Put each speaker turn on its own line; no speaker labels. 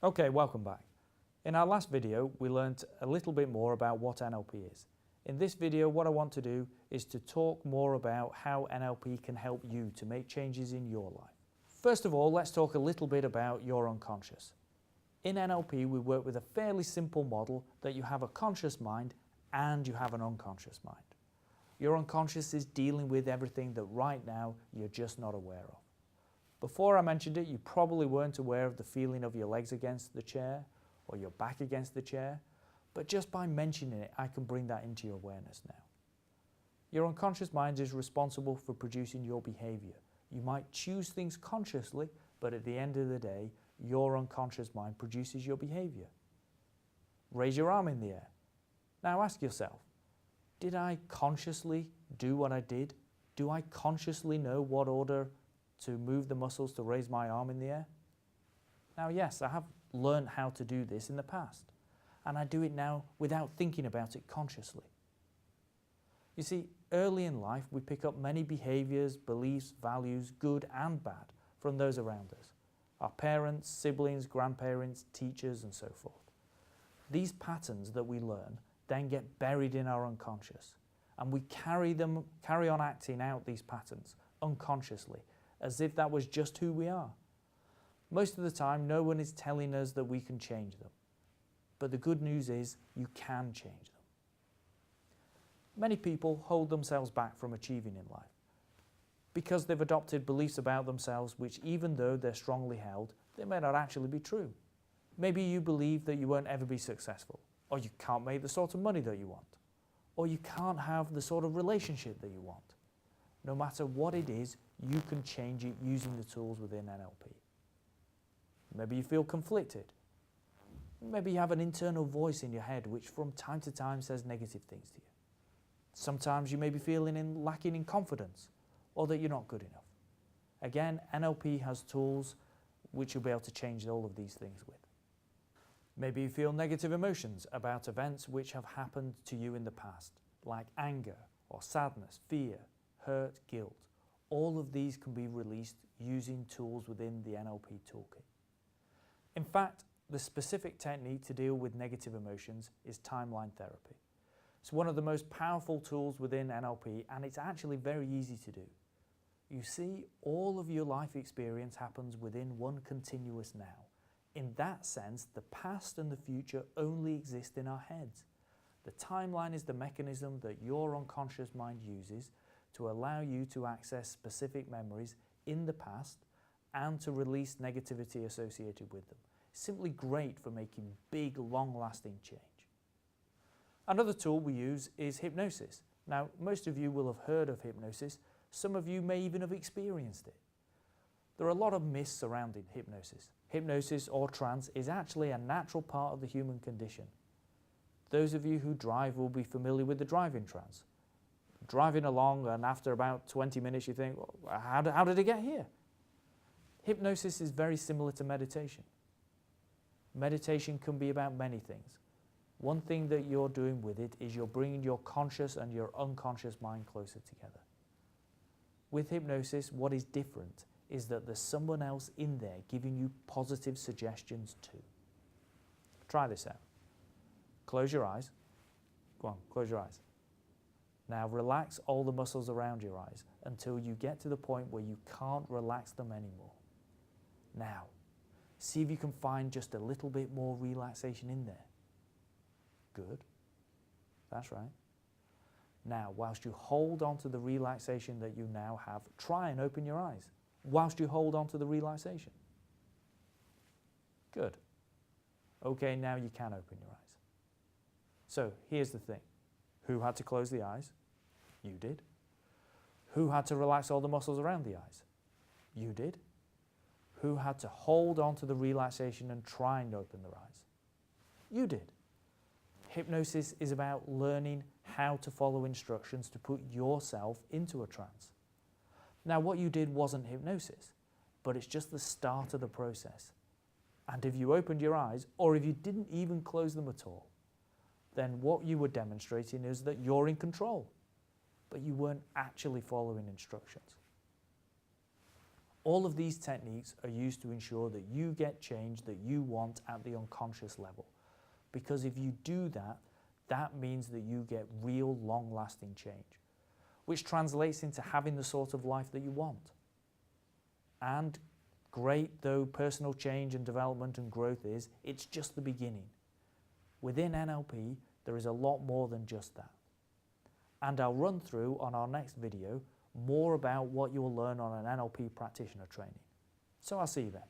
Okay, welcome back. In our last video, we learnt a little bit more about what NLP is. In this video, what I want to do is to talk more about how NLP can help you to make changes in your life. First of all, let's talk a little bit about your unconscious. In NLP, we work with a fairly simple model that you have a conscious mind and you have an unconscious mind. Your unconscious is dealing with everything that right now you're just not aware of. Before I mentioned it, you probably weren't aware of the feeling of your legs against the chair or your back against the chair, but just by mentioning it, I can bring that into your awareness now. Your unconscious mind is responsible for producing your behavior. You might choose things consciously, but at the end of the day, your unconscious mind produces your behavior. Raise your arm in the air. Now ask yourself, did I consciously do what I did? Do I consciously know what order to move the muscles to raise my arm in the air? Now yes, I have learned how to do this in the past, and I do it now without thinking about it consciously. You see, early in life we pick up many behaviors, beliefs, values, good and bad, from those around us. Our parents, siblings, grandparents, teachers and so forth. These patterns that we learn then get buried in our unconscious, and we carry on acting out these patterns unconsciously, as if that was just who we are. Most of the time, no one is telling us that we can change them. But the good news is, you can change them. Many people hold themselves back from achieving in life because they've adopted beliefs about themselves which, even though they're strongly held, they may not actually be true. Maybe you believe that you won't ever be successful, or you can't make the sort of money that you want, or you can't have the sort of relationship that you want. No matter what it is, you can change it using the tools within NLP. Maybe you feel conflicted. Maybe you have an internal voice in your head which from time to time says negative things to you. Sometimes you may be feeling lacking in confidence, or that you're not good enough. Again, NLP has tools which you'll be able to change all of these things with. Maybe you feel negative emotions about events which have happened to you in the past, like anger or sadness, fear, hurt, guilt. All of these can be released using tools within the NLP toolkit. In fact, the specific technique to deal with negative emotions is timeline therapy. It's one of the most powerful tools within NLP, and it's actually very easy to do. You see, all of your life experience happens within one continuous now. In that sense, the past and the future only exist in our heads. The timeline is the mechanism that your unconscious mind uses to allow you to access specific memories in the past and to release negativity associated with them. It's simply great for making big, long-lasting change. Another tool we use is hypnosis. Now, most of you will have heard of hypnosis. Some of you may even have experienced it. There are a lot of myths surrounding hypnosis. Hypnosis or trance is actually a natural part of the human condition. Those of you who drive will be familiar with the driving trance. Driving along, and after about 20 minutes you think, well, how did it get here? Hypnosis is very similar to meditation. Meditation can be about many things. One thing that you're doing with it is you're bringing your conscious and your unconscious mind closer together. With hypnosis, what is different is that there's someone else in there giving you positive suggestions too. Try this out. Close your eyes. Go on, close your eyes. Now relax all the muscles around your eyes until you get to the point where you can't relax them anymore. Now, see if you can find just a little bit more relaxation in there. Good. That's right. Now, whilst you hold on to the relaxation that you now have, try and open your eyes whilst you hold on to the relaxation. Good. Okay, now you can open your eyes. So here's the thing. Who had to close the eyes? You did. Who had to relax all the muscles around the eyes? You did. Who had to hold on to the relaxation and try and open their eyes? You did. Hypnosis is about learning how to follow instructions to put yourself into a trance. Now, what you did wasn't hypnosis, but it's just the start of the process. And if you opened your eyes, or if you didn't even close them at all, then what you were demonstrating is that you're in control, but you weren't actually following instructions. All of these techniques are used to ensure that you get change that you want at the unconscious level. Because if you do that, that means that you get real long-lasting change, which translates into having the sort of life that you want. And great though personal change and development and growth is, it's just the beginning. Within NLP, there is a lot more than just that. And I'll run through on our next video more about what you will learn on an NLP practitioner training. So I'll see you then.